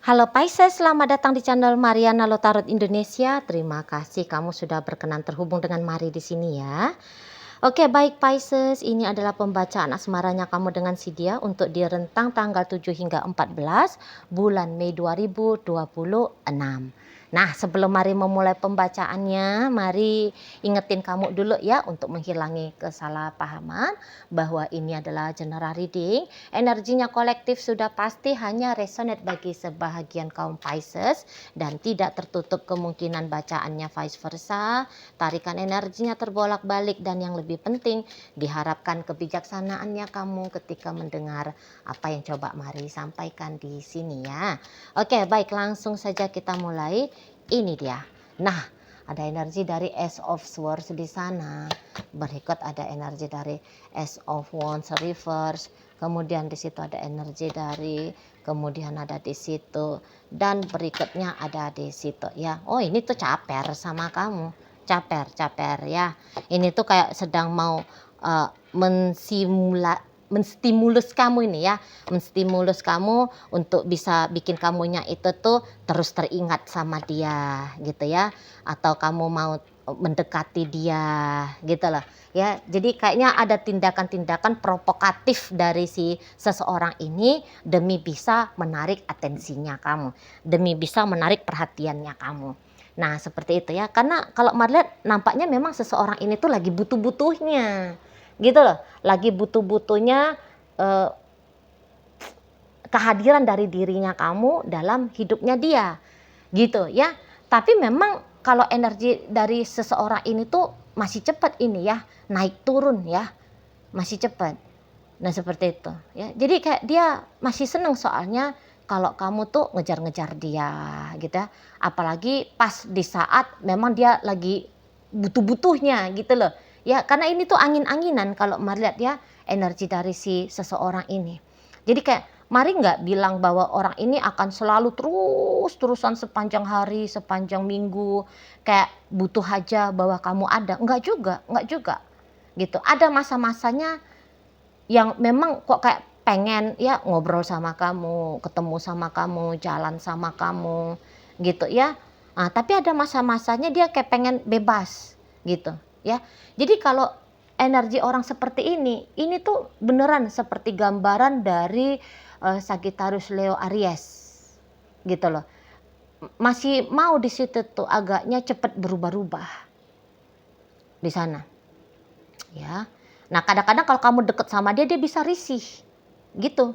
Halo Pisces, selamat datang di channel Mariana Lotarot Indonesia. Terima kasih kamu sudah berkenan terhubung dengan Mari di sini ya. Oke, baik Pisces, ini adalah pembacaan asmaranya kamu dengan si dia untuk di rentang tanggal 7 hingga 14 bulan Mei 2026. Nah, sebelum Mari memulai pembacaannya, Mari ingetin kamu dulu ya untuk menghilangi kesalahpahaman bahwa ini adalah general reading. Energinya kolektif sudah pasti hanya resonate bagi sebahagian kaum Pisces dan tidak tertutup kemungkinan bacaannya vice versa. Tarikan energinya terbolak-balik dan yang lebih penting diharapkan kebijaksanaannya kamu ketika mendengar apa yang coba Mari sampaikan di sini ya. Oke, baik, langsung saja kita mulai. Ini dia. Nah, ada energi dari Ace of Swords di sana. Berikut ada energi dari Ace of Wands reverse. Kemudian di situ ada energi dari, kemudian ada di situ, dan berikutnya ada di situ ya. Oh, ini tuh caper sama kamu. Caper ya. Ini tuh kayak sedang mau menstimulus kamu ini ya, menstimulus kamu untuk bisa bikin kamunya itu tuh terus teringat sama dia gitu ya, atau kamu mau mendekati dia gitu loh ya. Jadi kayaknya ada tindakan-tindakan provokatif dari si seseorang ini demi bisa menarik atensinya kamu, demi bisa menarik perhatiannya kamu. Nah, seperti itu ya, karena kalau Marliat nampaknya memang seseorang ini tuh lagi butuh-butuhnya gitu loh, lagi butuh-butuhnya kehadiran dari dirinya kamu dalam hidupnya dia gitu ya. Tapi memang kalau energi dari seseorang ini tuh masih cepat ini ya, naik turun ya, masih cepat. Nah, seperti itu ya. Jadi kayak dia masih seneng soalnya kalau kamu tuh ngejar-ngejar dia gitu ya. Apalagi pas di saat memang dia lagi butuh-butuhnya gitu loh. Ya, karena ini tuh angin-anginan kalau melihat ya energi dari si seseorang ini. Jadi kayak Mari nggak bilang bahwa orang ini akan selalu terus-terusan sepanjang hari, sepanjang minggu, kayak butuh aja bahwa kamu ada. Enggak juga gitu. Ada masa-masanya yang memang kok kayak pengen ya ngobrol sama kamu, ketemu sama kamu, jalan sama kamu gitu ya. Nah, tapi ada masa-masanya dia kayak pengen bebas gitu ya. Jadi kalau energi orang seperti ini tuh beneran seperti gambaran dari Sagittarius, Leo, Aries gitu loh. Masih mau di situ tuh agaknya cepat berubah-ubah di sana ya. Nah, kadang-kadang kalau kamu deket sama dia bisa risih gitu.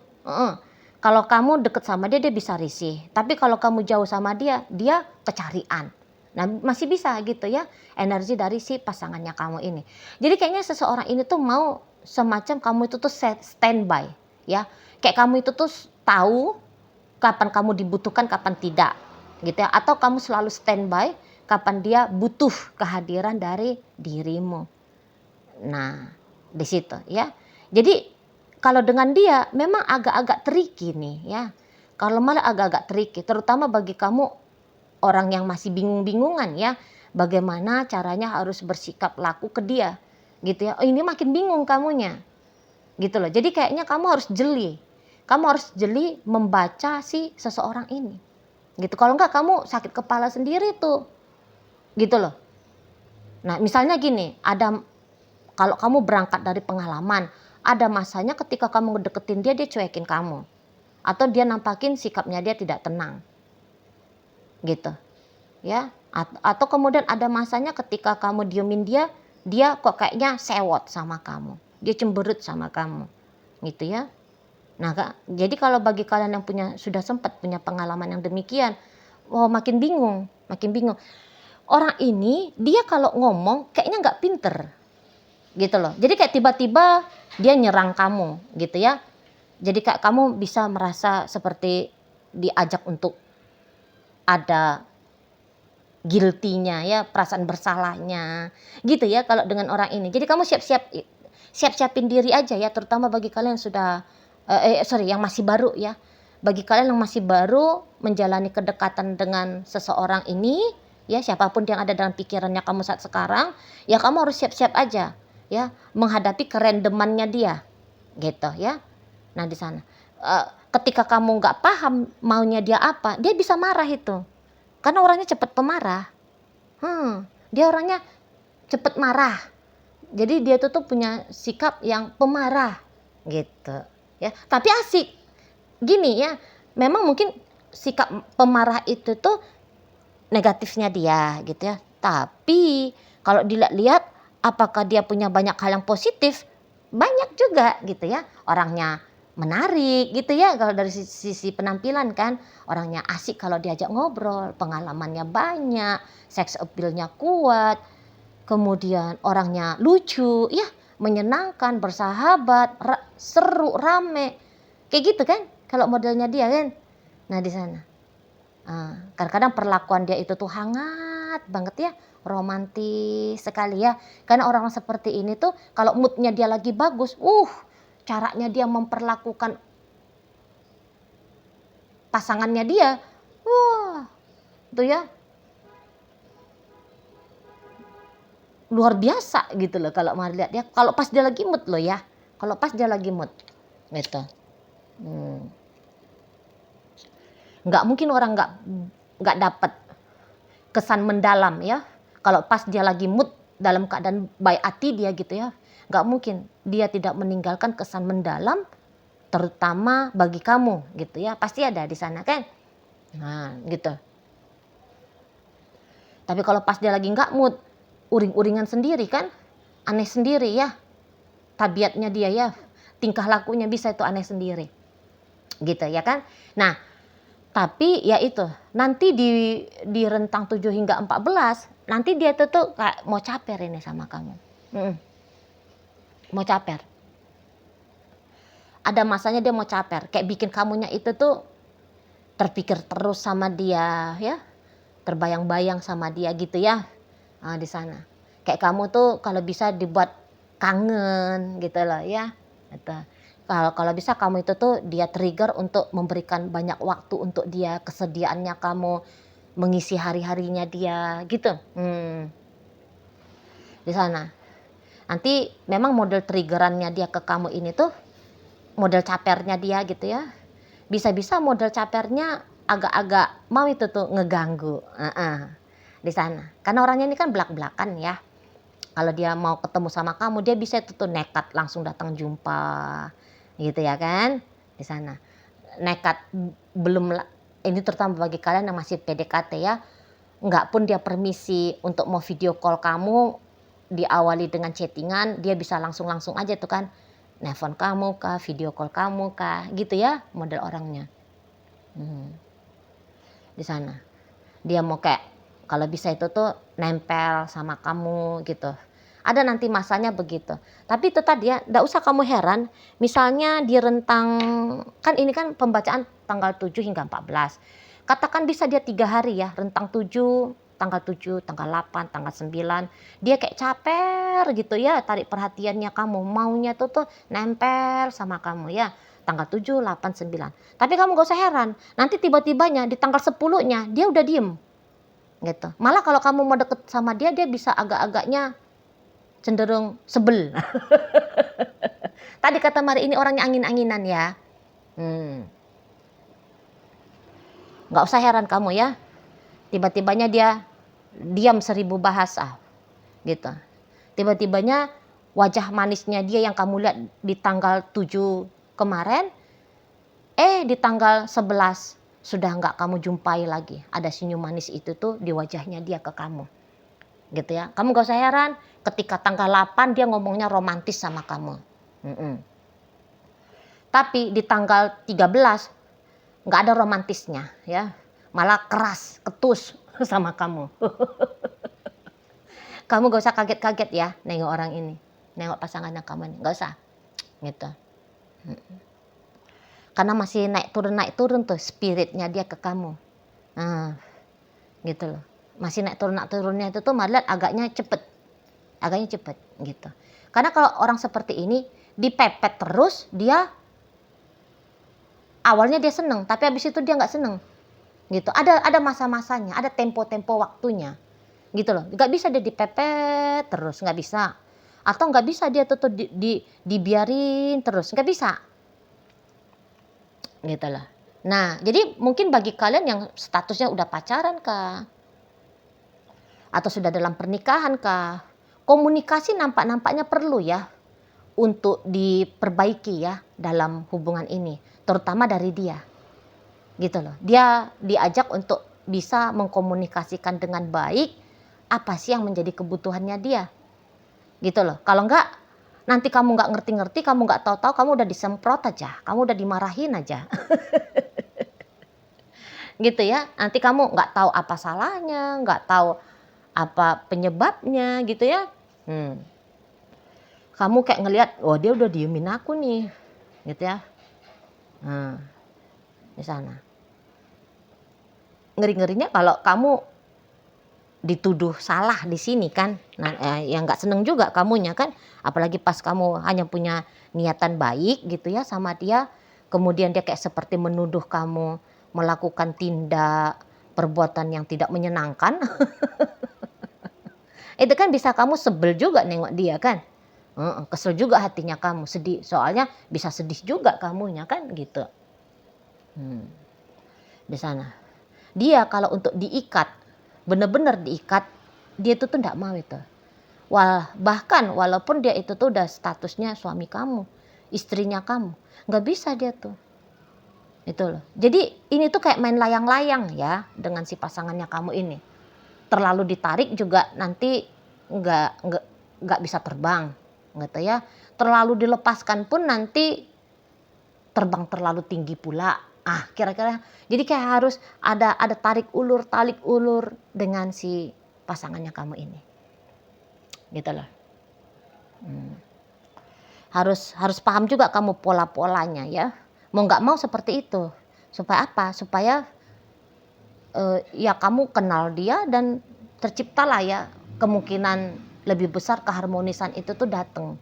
Kalau kamu deket sama dia bisa risih, tapi kalau kamu jauh sama dia kecarian. Nah, masih bisa gitu ya energi dari si pasangannya kamu ini. Jadi kayaknya seseorang ini tuh mau semacam kamu itu tuh standby ya. Kayak kamu itu tuh tahu kapan kamu dibutuhkan, kapan tidak gitu ya. Atau kamu selalu standby kapan dia butuh kehadiran dari dirimu. Nah, di situ ya. Jadi kalau dengan dia memang agak-agak tricky nih ya. Kalau malah agak-agak tricky, terutama bagi kamu orang yang masih bingung-bingungan ya. Bagaimana caranya harus bersikap laku ke dia gitu ya. Oh, ini makin bingung kamunya gitu loh. Jadi kayaknya kamu harus jeli. Kamu harus jeli membaca si seseorang ini gitu. Kalau enggak kamu sakit kepala sendiri tuh gitu loh. Nah, misalnya gini, kalau kamu berangkat dari pengalaman, ada masanya ketika kamu ngedeketin dia cuekin kamu. Atau dia nampakin sikapnya dia tidak tenang. Gitu. Ya. Atau kemudian ada masanya ketika kamu diemin dia kok kayaknya sewot sama kamu. Dia cemberut sama kamu. Gitu ya. Nah, jadi kalau bagi kalian yang sudah sempat punya pengalaman yang demikian, makin bingung. Orang ini dia kalau ngomong kayaknya nggak pinter. Gitu loh. Jadi kayak tiba-tiba dia nyerang kamu gitu ya. Jadi kayak kamu bisa merasa seperti diajak untuk ada guilty-nya ya, perasaan bersalahnya gitu ya kalau dengan orang ini. Jadi kamu siap-siapin diri aja ya, terutama bagi kalian yang sudah yang masih baru ya. Bagi kalian yang masih baru menjalani kedekatan dengan seseorang ini ya, siapapun yang ada dalam pikirannya kamu saat sekarang, ya kamu harus siap-siap aja ya menghadapi kerandomannya dia gitu ya. Nah, di sana ketika kamu nggak paham maunya dia apa, dia bisa marah itu. Karena orangnya cepat pemarah. Dia orangnya cepat marah. Jadi dia tuh punya sikap yang pemarah gitu ya. Tapi asik. Gini ya, memang mungkin sikap pemarah itu tuh negatifnya dia gitu ya. Tapi kalau dilihat-lihat apakah dia punya banyak hal yang positif? Banyak juga gitu ya. Orangnya menarik gitu ya, kalau dari sisi penampilan kan. Orangnya asik kalau diajak ngobrol, pengalamannya banyak, sex appeal-nya kuat, kemudian orangnya lucu ya, menyenangkan, bersahabat, seru, rame. Kayak gitu kan kalau modelnya dia kan. Nah di sana. Kadang-kadang perlakuan dia itu tuh hangat banget ya, romantis sekali ya. Karena orang seperti ini tuh kalau moodnya dia lagi bagus, caranya dia memperlakukan pasangannya dia, itu ya luar biasa gitu loh kalau mau lihat dia. Kalau pas dia lagi mood loh ya, kalau pas dia lagi mood gitu. Nggak mungkin orang nggak dapat kesan mendalam ya. Kalau pas dia lagi mood dalam keadaan baik hati dia gitu ya, nggak mungkin dia tidak meninggalkan kesan mendalam, terutama bagi kamu gitu ya. Pasti ada di sana kan. Nah gitu. Tapi kalau pas dia lagi nggak mood, uring-uringan sendiri kan, aneh sendiri ya. Tabiatnya dia ya, tingkah lakunya bisa itu aneh sendiri. Gitu ya kan. Nah, tapi ya itu, nanti di rentang 7 hingga 14, nanti dia tuh kayak mau caper ini sama kamu. Mau caper. Ada masanya dia mau caper, kayak bikin kamunya itu tuh terpikir terus sama dia ya. Terbayang-bayang sama dia gitu ya. Di sana. Kayak kamu tuh kalau bisa dibuat kangen gitu loh ya. Gitu. Kalau bisa kamu itu tuh dia trigger untuk memberikan banyak waktu untuk dia, kesediaannya kamu mengisi hari-harinya dia gitu. Di sana. Nanti memang model triggerannya dia ke kamu ini tuh model capernya dia gitu ya. Bisa-bisa model capernya agak-agak mau itu tuh ngeganggu. Di sana. Karena orangnya ini kan belak-belakan ya. Kalau dia mau ketemu sama kamu, dia bisa itu tuh nekat langsung datang jumpa. Gitu ya kan, di sana. Nekat belum, ini terutama bagi kalian yang masih PDKT ya, nggak pun dia permisi untuk mau video call kamu, diawali dengan chattingan, dia bisa langsung aja tuh kan, nelfon kamu kah, video call kamu kah, gitu ya model orangnya. Di sana. Dia mau kayak, kalau bisa itu tuh nempel sama kamu gitu. Ada nanti masanya begitu. Tapi itu tadi ya, enggak usah kamu heran. Misalnya di rentang, kan ini kan pembacaan tanggal 7 hingga 14. Katakan bisa dia 3 hari ya, rentang 7, tanggal 7, tanggal 8, tanggal 9. Dia kayak caper gitu ya, tarik perhatiannya kamu. Maunya tuh nempel sama kamu ya. Tanggal 7, 8, 9. Tapi kamu gak usah heran. Nanti tiba-tibanya di tanggal 10-nya dia udah diem. Gitu. Malah kalau kamu mau deket sama dia, dia bisa agak-agaknya cenderung sebel. Tadi kata Mari ini orangnya angin-anginan ya. Nggak usah heran kamu ya. Tiba-tibanya dia diam 1000 bahasa. Gitu. Tiba-tibanya wajah manisnya dia yang kamu lihat di tanggal 7 kemarin, di tanggal 11 sudah nggak kamu jumpai lagi. Ada senyum manis itu tuh di wajahnya dia ke kamu. Gitu ya. Kamu gak usah heran ketika tanggal 8 dia ngomongnya romantis sama kamu. Tapi di tanggal 13 gak ada romantisnya ya. Malah keras, ketus sama kamu. Kamu gak usah kaget-kaget ya nengok orang ini. Nengok pasangannya kamu ini. Gak usah. Gitu. Karena masih naik turun tuh spiritnya dia ke kamu. Gitu loh. Masih naik turunnya itu tuh malah agaknya cepet gitu. Karena kalau orang seperti ini dipepet terus, dia awalnya dia seneng, tapi habis itu dia nggak seneng gitu. Ada masa-masanya, ada tempo-tempo waktunya gitu loh. Nggak bisa dia dipepet terus, nggak bisa. Atau nggak bisa dia tuh dibiarin terus, nggak bisa gitu loh. Nah, jadi mungkin bagi kalian yang statusnya udah pacaran kah, atau sudah dalam pernikahan kah, komunikasi nampaknya perlu ya untuk diperbaiki ya dalam hubungan ini, terutama dari dia, gitu loh. Dia diajak untuk bisa mengkomunikasikan dengan baik apa sih yang menjadi kebutuhannya dia, gitu loh. Kalau enggak, nanti kamu nggak ngerti-ngerti, kamu nggak tahu-tahu, kamu udah disemprot aja, kamu udah dimarahin aja. Gitu ya, nanti kamu nggak tahu apa salahnya, nggak tahu apa penyebabnya gitu ya. Kamu kayak ngelihat, oh dia udah diemin aku nih, gitu ya. Nah, di sana. Ngeri-ngerinya kalau kamu dituduh salah di sini kan. Nah, yang nggak seneng juga kamunya kan. Apalagi pas kamu hanya punya niatan baik gitu ya sama dia. Kemudian dia kayak seperti menuduh kamu melakukan tindak perbuatan yang tidak menyenangkan. Itu kan bisa kamu sebel juga nengok dia kan. Kesel juga hatinya kamu, sedih. Soalnya bisa sedih juga kamunya kan gitu. Di sana. Dia kalau untuk diikat, bener-bener diikat, dia itu tuh enggak mau itu. Bahkan walaupun dia itu tuh udah statusnya suami kamu, istrinya kamu, nggak bisa dia tuh. Itu loh. Jadi ini tuh kayak main layang-layang ya dengan si pasangannya kamu ini. Terlalu ditarik juga nanti nggak bisa terbang, gitu ya. Terlalu dilepaskan pun nanti terbang terlalu tinggi pula. Kira-kira jadi kayak harus ada tarik ulur dengan si pasangannya kamu ini. Gitu loh. Harus paham juga kamu pola-polanya ya. Mau nggak mau seperti itu. Supaya apa? Supaya ya kamu kenal dia dan terciptalah ya kemungkinan lebih besar keharmonisan itu tuh datang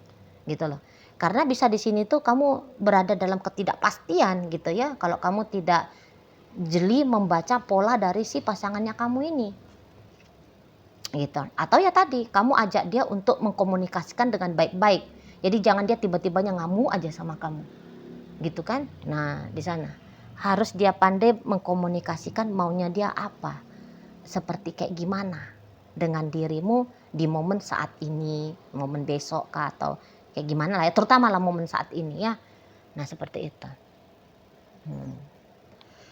gitu loh. Karena bisa di sini tuh kamu berada dalam ketidakpastian gitu ya kalau kamu tidak jeli membaca pola dari si pasangannya kamu ini. Gitu. Atau ya tadi kamu ajak dia untuk mengkomunikasikan dengan baik-baik. Jadi jangan dia tiba-tibanya ngamuk aja sama kamu. Gitu kan? Nah, di sana harus dia pandai mengkomunikasikan maunya dia apa. Seperti kayak gimana dengan dirimu di momen saat ini, momen besok kah atau kayak gimana lah ya, terutama lah momen saat ini ya. Nah, seperti itu.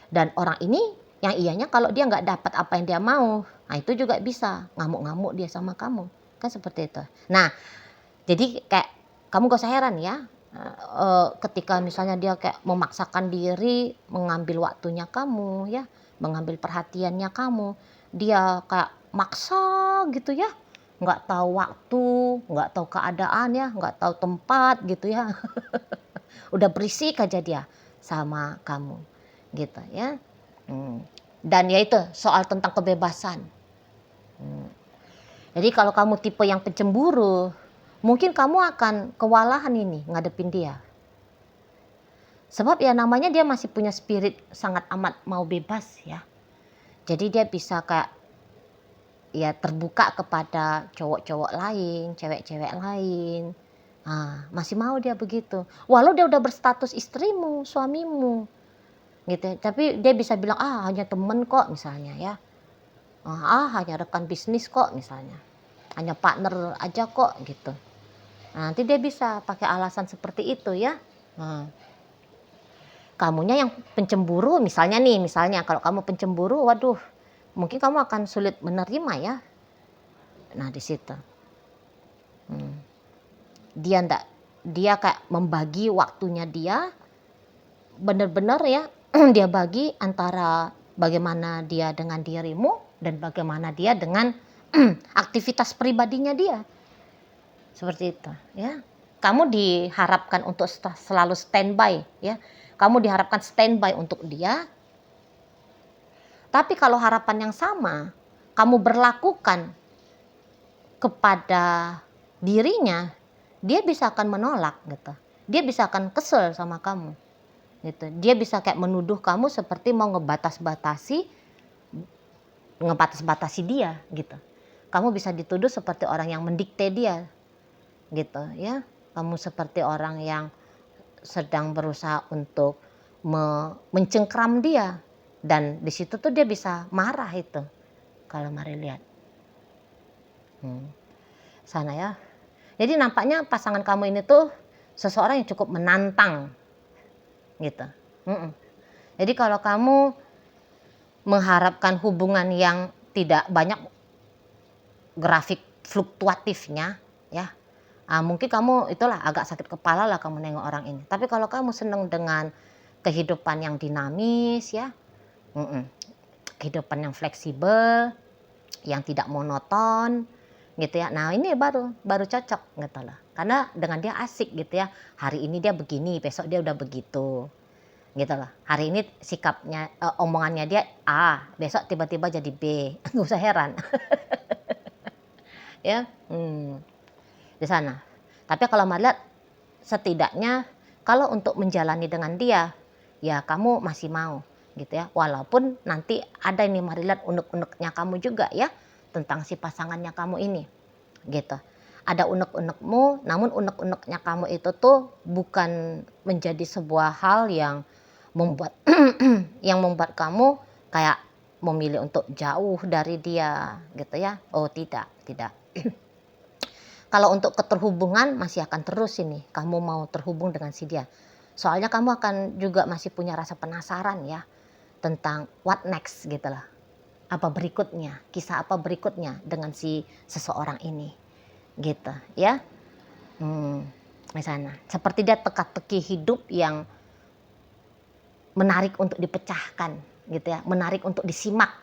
Dan orang ini yang iyanya kalau dia nggak dapat apa yang dia mau, nah itu juga bisa ngamuk-ngamuk dia sama kamu, kan seperti itu. Nah, jadi kayak kamu gak usah heran ya, ketika misalnya dia kayak memaksakan diri mengambil waktunya kamu ya, mengambil perhatiannya kamu, dia kayak maksa gitu ya, nggak tahu waktu, nggak tahu keadaan ya, nggak tahu tempat gitu ya. Udah berisik aja dia sama kamu gitu ya. Dan ya itu soal tentang kebebasan. Jadi kalau kamu tipe yang pencemburu, mungkin kamu akan kewalahan ini ngadepin dia. Sebab ya namanya dia masih punya spirit sangat amat mau bebas ya. Jadi dia bisa kayak ya terbuka kepada cowok-cowok lain, cewek-cewek lain. Masih mau dia begitu. Walau dia udah berstatus istrimu, suamimu. Gitu. Tapi dia bisa bilang hanya temen kok misalnya ya. Hanya rekan bisnis kok misalnya. Hanya partner aja kok gitu. Nanti dia bisa pakai alasan seperti itu ya. Kamunya yang pencemburu misalnya kalau kamu pencemburu, waduh, mungkin kamu akan sulit menerima ya. Nah di situ. Dia kayak membagi waktunya dia, benar-benar ya dia bagi antara bagaimana dia dengan dirimu dan bagaimana dia dengan aktivitas pribadinya dia. Seperti itu ya. Kamu diharapkan untuk selalu standby ya. Kamu diharapkan standby untuk dia. Tapi kalau harapan yang sama kamu berlakukan kepada dirinya, dia bisa akan menolak gitu. Dia bisa akan kesel sama kamu. Gitu. Dia bisa kayak menuduh kamu seperti mau ngebatas-batasi dia gitu. Kamu bisa dituduh seperti orang yang mendikte dia gitu ya. Kamu seperti orang yang sedang berusaha untuk mencengkram dia, dan di situ tuh dia bisa marah itu kalau Mari lihat. Sana ya. Jadi nampaknya pasangan kamu ini tuh seseorang yang cukup menantang gitu. Jadi kalau kamu mengharapkan hubungan yang tidak banyak grafik fluktuatifnya ya, mungkin kamu itulah agak sakit kepala lah kamu nengok orang ini. Tapi kalau kamu senang dengan kehidupan yang dinamis ya, kehidupan yang fleksibel, yang tidak monoton gitu ya. Nah ini baru cocok gitu loh. Karena dengan dia asik gitu ya. Hari ini dia begini, besok dia udah begitu gitu loh. Hari ini sikapnya, omongannya dia A, besok tiba-tiba jadi B. Nggak usah heran. Ya, di sana. Tapi kalau melihat setidaknya kalau untuk menjalani dengan dia, ya kamu masih mau gitu ya. Walaupun nanti ada ini Mari lihat unek-uneknya kamu juga ya, tentang si pasangannya kamu ini gitu. Ada unek-unekmu, namun unek-uneknya kamu itu tuh bukan menjadi sebuah hal yang membuat membuat kamu kayak memilih untuk jauh dari dia gitu ya. Oh tidak. Kalau untuk keterhubungan masih akan terus ini, kamu mau terhubung dengan si dia. Soalnya kamu akan juga masih punya rasa penasaran ya tentang what next gitu lah. Apa berikutnya, kisah apa berikutnya dengan si seseorang ini gitu ya. Di sana. Seperti dia teka-teki hidup yang menarik untuk dipecahkan gitu ya, menarik untuk disimak.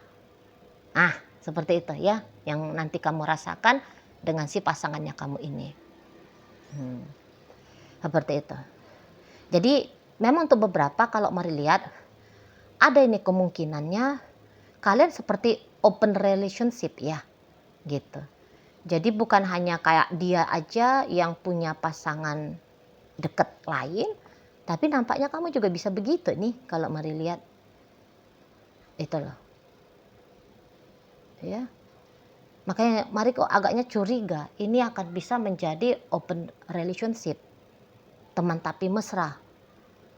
Seperti itu ya yang nanti kamu rasakan dengan si pasangannya kamu ini. Seperti itu. Jadi memang untuk beberapa kalau Mari lihat ada ini kemungkinannya kalian seperti open relationship ya gitu. Jadi bukan hanya kayak dia aja yang punya pasangan deket lain, tapi nampaknya kamu juga bisa begitu nih kalau Mari lihat. Itu loh. Ya. Makanya Mari kok agaknya curiga ini akan bisa menjadi open relationship. Teman tapi mesra.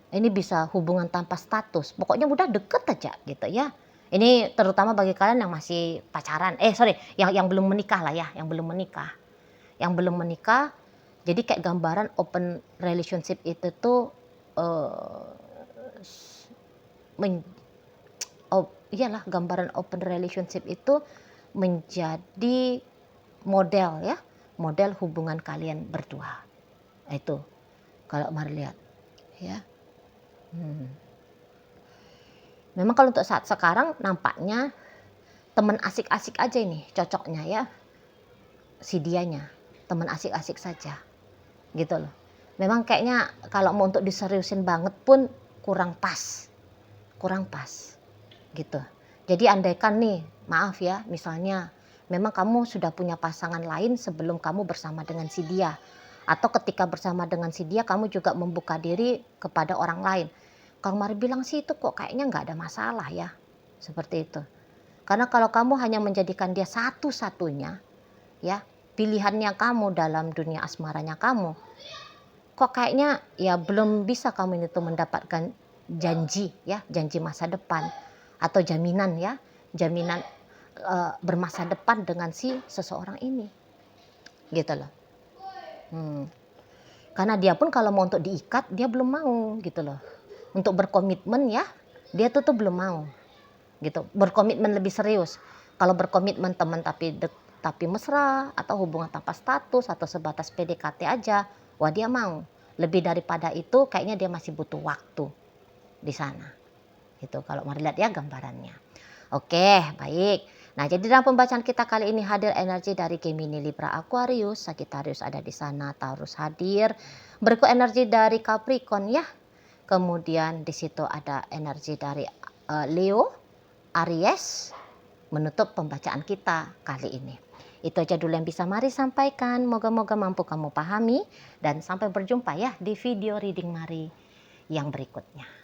Ini bisa hubungan tanpa status. Pokoknya udah deket aja gitu ya. Ini terutama bagi kalian yang masih pacaran. Yang belum menikah lah ya, yang belum menikah. Yang belum menikah, jadi kayak gambaran open relationship itu tuh gambaran open relationship itu menjadi model ya, model hubungan kalian berdua. Itu kalau Mari lihat ya. Memang kalau untuk saat sekarang nampaknya teman asik-asik aja ini cocoknya ya, si dianya teman asik-asik saja gitu loh. Memang kayaknya kalau mau untuk diseriusin banget pun kurang pas gitu. Jadi andaikan nih, maaf ya, misalnya memang kamu sudah punya pasangan lain sebelum kamu bersama dengan si dia, atau ketika bersama dengan si dia kamu juga membuka diri kepada orang lain. Kang Mari bilang sih itu kok kayaknya nggak ada masalah ya, seperti itu. Karena kalau kamu hanya menjadikan dia satu-satunya ya, pilihannya kamu dalam dunia asmaranya kamu, kok kayaknya ya belum bisa kamu itu mendapatkan janji masa depan atau jaminan bermasa depan dengan si seseorang ini gitu loh. Karena dia pun kalau mau untuk diikat dia belum mau gitu loh. Untuk berkomitmen ya dia tuh belum mau gitu, berkomitmen lebih serius. Kalau berkomitmen teman tapi mesra atau hubungan tanpa status atau sebatas PDKT aja, wah dia mau. Lebih daripada itu kayaknya dia masih butuh waktu di sana. Itu kalau Mari lihat ya gambarannya. Oke, baik. Nah, jadi dalam pembacaan kita kali ini hadir energi dari Gemini, Libra, Aquarius, Sagittarius ada di sana, Taurus hadir. Berikut energi dari Capricorn ya. Kemudian di situ ada energi dari Leo, Aries, menutup pembacaan kita kali ini. Itu aja dulu yang bisa Mari sampaikan. Moga-moga mampu kamu pahami dan sampai berjumpa ya di video reading Mari yang berikutnya.